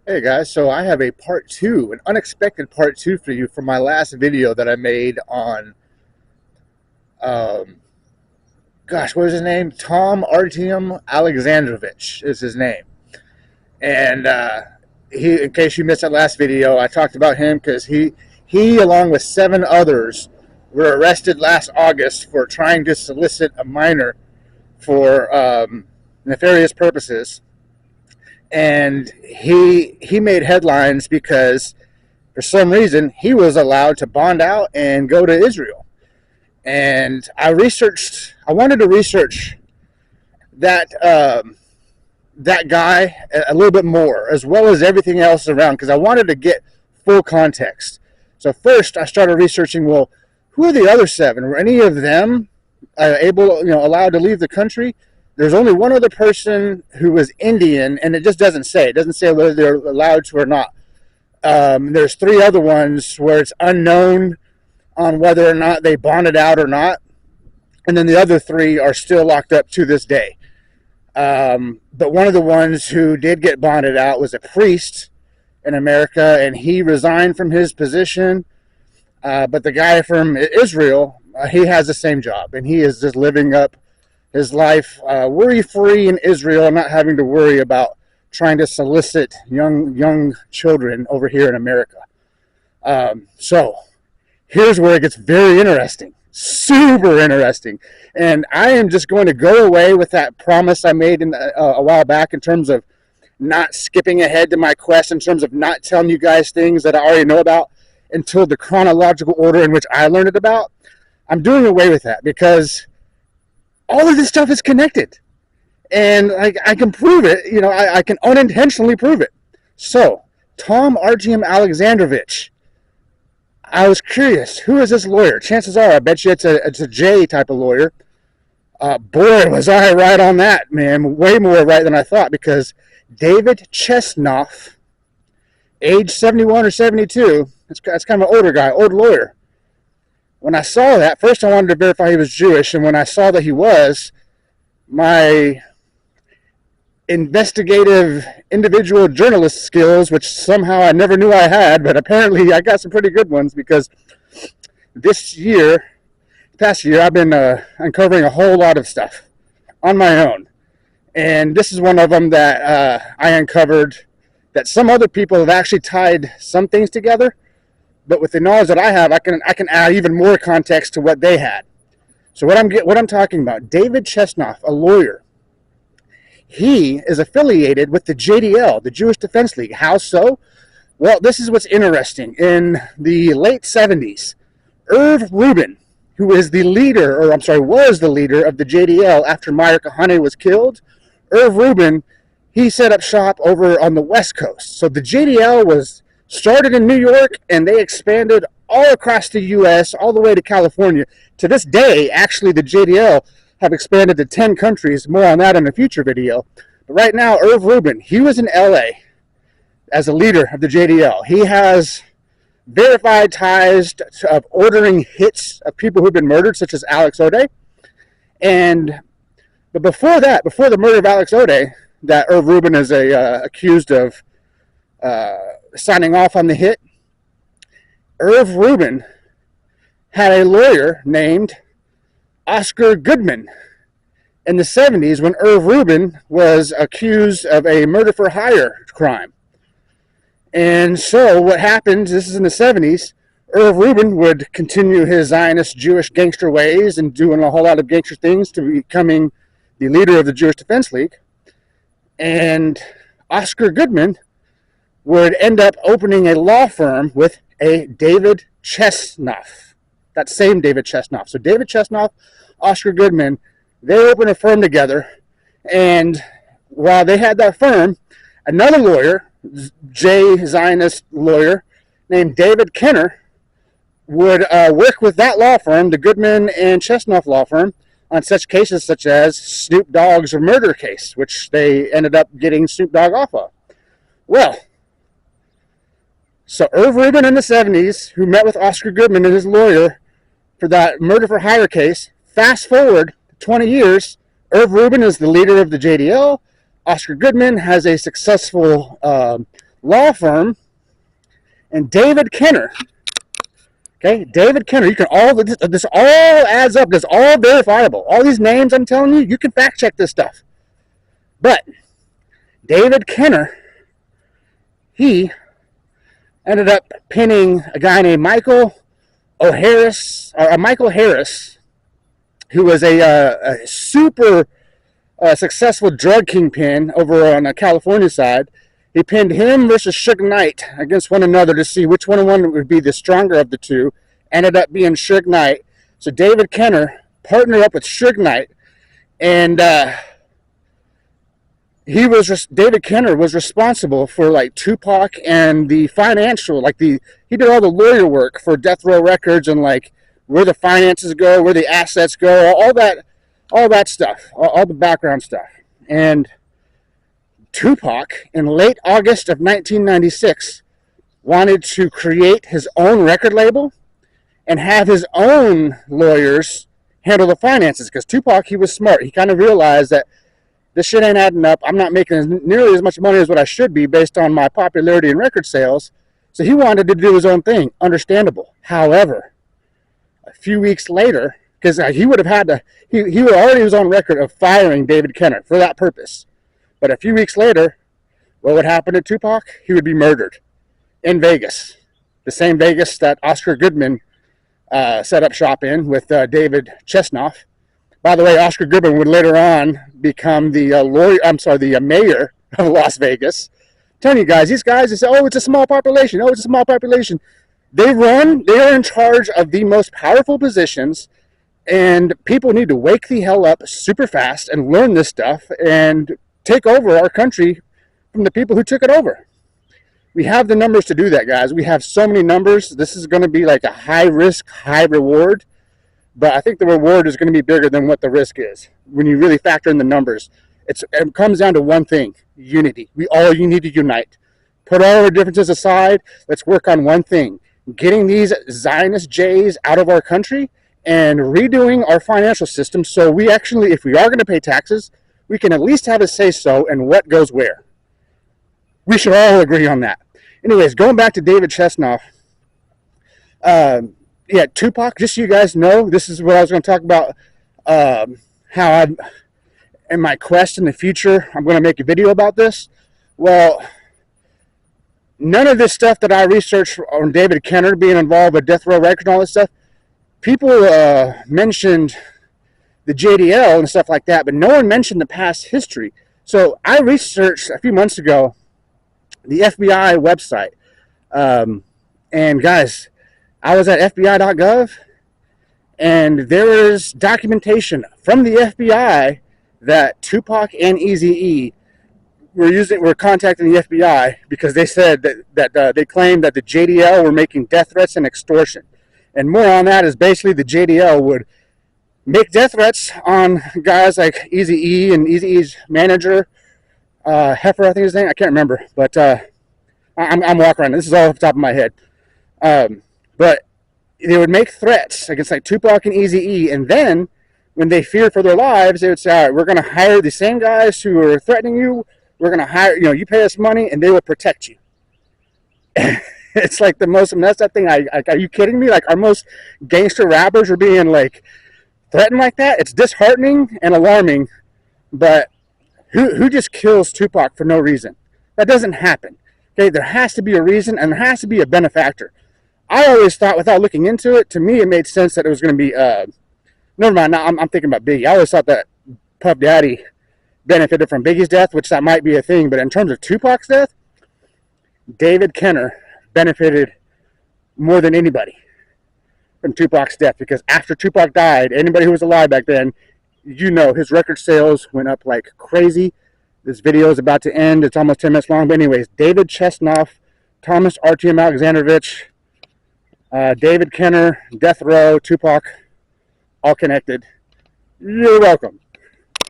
Hey guys, so I have a part two, an unexpected part two for you from my last video that I made on, um, what was his name? Tom Artiom Alexandrovich is his name. And in case you missed that last video, I talked about him because he, along with seven others, were arrested last August for trying to solicit a minor for nefarious purposes. And he made headlines because for some reason he was allowed to bond out and go to Israel. And I wanted to research that that guy a little bit more, as well as everything else around, because I wanted to get full context. So first I started researching, well, who are the other seven? Were any of them allowed to leave the country? There's only one other person who was Indian, and it just doesn't say. It doesn't say whether they're allowed to or not. There's three other ones where it's unknown on whether or not they bonded out or not. And then the other three are still locked up to this day. But one of the ones who did get bonded out was a priest in America, and he resigned from his position. But the guy from Israel, he has the same job, and he is just living up his life worry-free in Israel, not having to worry about trying to solicit young children over here in America. So here's where it gets very interesting, super interesting. And I am just going to go away with that promise I made a while back in terms of not skipping ahead to my quest, in terms of not telling you guys things that I already know about until the chronological order in which I learned it about. I'm doing away with that because all of this stuff is connected, and I can prove it. I can unintentionally prove it. So, Tom Artiom Alexandrovich. I was curious, who is this lawyer? Chances are, I bet you it's a J type of lawyer. Boy, was I right on that, man. Way more right than I thought, because David Chesnoff, age 71 or 72, that's kind of an older guy, old lawyer. When I saw that, first I wanted to verify he was Jewish, and when I saw that he was, my investigative individual journalist skills, which somehow I never knew I had, but apparently I got some pretty good ones, because past year, I've been uncovering a whole lot of stuff on my own. And this is one of them that I uncovered that some other people have actually tied some things together. But with the knowledge that I have, I can add even more context to what they had. So what I'm talking about, David Chesnoff, a lawyer, he is affiliated with the JDL, the Jewish Defense League. How so? Well, this is what's interesting. In the late 70s, Irv Rubin, who is was the leader of the JDL after Meyer Kahane was killed, Irv Rubin, he set up shop over on the West Coast. So the JDL was started in New York, and they expanded all across the U.S., all the way to California. To this day, actually, the JDL have expanded to 10 countries. More on that in a future video. But right now, Irv Rubin, he was in L.A. as a leader of the JDL. He has verified ties of ordering hits of people who've been murdered, such as Alex Ode. But before the murder of Alex Ode, that Irv Rubin is accused of signing off on the hit, Irv Rubin had a lawyer named Oscar Goodman in the 70s when Irv Rubin was accused of a murder for hire crime. And so what happened, this is in the 70s, Irv Rubin would continue his Zionist Jewish gangster ways and doing a whole lot of gangster things to becoming the leader of the Jewish Defense League. And Oscar Goodman would end up opening a law firm with a David Chesnoff. That same David Chesnoff. So David Chesnoff, Oscar Goodman, they opened a firm together. And while they had that firm, another lawyer, Zionist lawyer, named David Kenner, would work with that law firm, the Goodman and Chesnoff law firm, on such cases such as Snoop Dogg's murder case, which they ended up getting Snoop Dogg off of. Well, so Irv Rubin in the 70s, who met with Oscar Goodman and his lawyer for that murder for hire case, fast forward 20 years, Irv Rubin is the leader of the JDL. Oscar Goodman has a successful law firm, and David Kenner. Okay, David Kenner. You can this all adds up. This all verifiable. All these names I'm telling you, you can fact check this stuff. But David Kenner, he ended up pinning a guy named Michael Harris, who was a super successful drug kingpin over on the California side. He pinned him versus Suge Knight against one another to see which one would be the stronger of the two. Ended up being Suge Knight. So David Kenner partnered up with Suge Knight, and David Kenner was responsible for like Tupac and the financial, he did all the lawyer work for Death Row Records and like where the finances go, where the assets go, all that stuff, all the background stuff. And Tupac, in late August of 1996, wanted to create his own record label and have his own lawyers handle the finances. Because Tupac, he was smart. He kind of realized that this shit ain't adding up. I'm not making nearly as much money as what I should be based on my popularity and record sales. So he wanted to do his own thing. Understandable. However, a few weeks later, because he would have had to, he already was on record of firing David Kenner for that purpose. But a few weeks later, what would happen to Tupac? He would be murdered in Vegas. The same Vegas that Oscar Goodman set up shop in with David Chesnoff. By the way, Oscar Goodman would later on become the mayor of Las Vegas. I'm telling you guys, these guys, they say, oh, it's a small population. Oh, it's a small population. They are in charge of the most powerful positions, and people need to wake the hell up super fast and learn this stuff and take over our country from the people who took it over. We have the numbers to do that, guys. We have so many numbers. This is going to be like a high risk, high reward. But I think the reward is going to be bigger than what the risk is. When you really factor in the numbers, it comes down to one thing: unity. You need to unite. Put all our differences aside. Let's work on one thing: getting these Zionist Jays out of our country and redoing our financial system so we actually, if we are going to pay taxes, we can at least have a say-so in what goes where. We should all agree on that. Anyways, going back to David Chesnoff, Tupac, just so you guys know, this is what I was going to talk about, how in my quest in the future, I'm going to make a video about this. Well, none of this stuff that I researched on David Kenner being involved with Death Row Records and all this stuff, people mentioned the JDL and stuff like that, but no one mentioned the past history. So I researched a few months ago the FBI website. And guys, I was at FBI.gov, and there is documentation from the FBI that Tupac and Eazy-E were contacting the FBI because they said that they claimed that the JDL were making death threats and extortion. And more on that is basically the JDL would make death threats on guys like Eazy-E and Eazy-E's manager, Heifer, I think his name. I can't remember, but I'm walking around. This is all off the top of my head. But they would make threats against like Tupac and Eazy-E, and then when they feared for their lives, they would say, all right, we're going to hire the same guys who are threatening you. We're going to hire, you pay us money, and they will protect you. It's like the most messed up thing. Are you kidding me? Like, our most gangster rappers are being like threatened like that. It's disheartening and alarming. But who just kills Tupac for no reason? That doesn't happen. Okay, there has to be a reason, and there has to be a benefactor. I always thought, without looking into it, to me it made sense that it was going to be. Never mind. Now I'm thinking about Biggie. I always thought that Puff Daddy benefited from Biggie's death, which that might be a thing. But in terms of Tupac's death, David Kenner benefited more than anybody from Tupac's death, because after Tupac died, anybody who was alive back then, his record sales went up like crazy. This video is about to end. It's almost 10 minutes long. But anyways, David Chesnoff, Tom Artiom, Alexandrovich, David Kenner, Death Row, Tupac, all connected. You're welcome.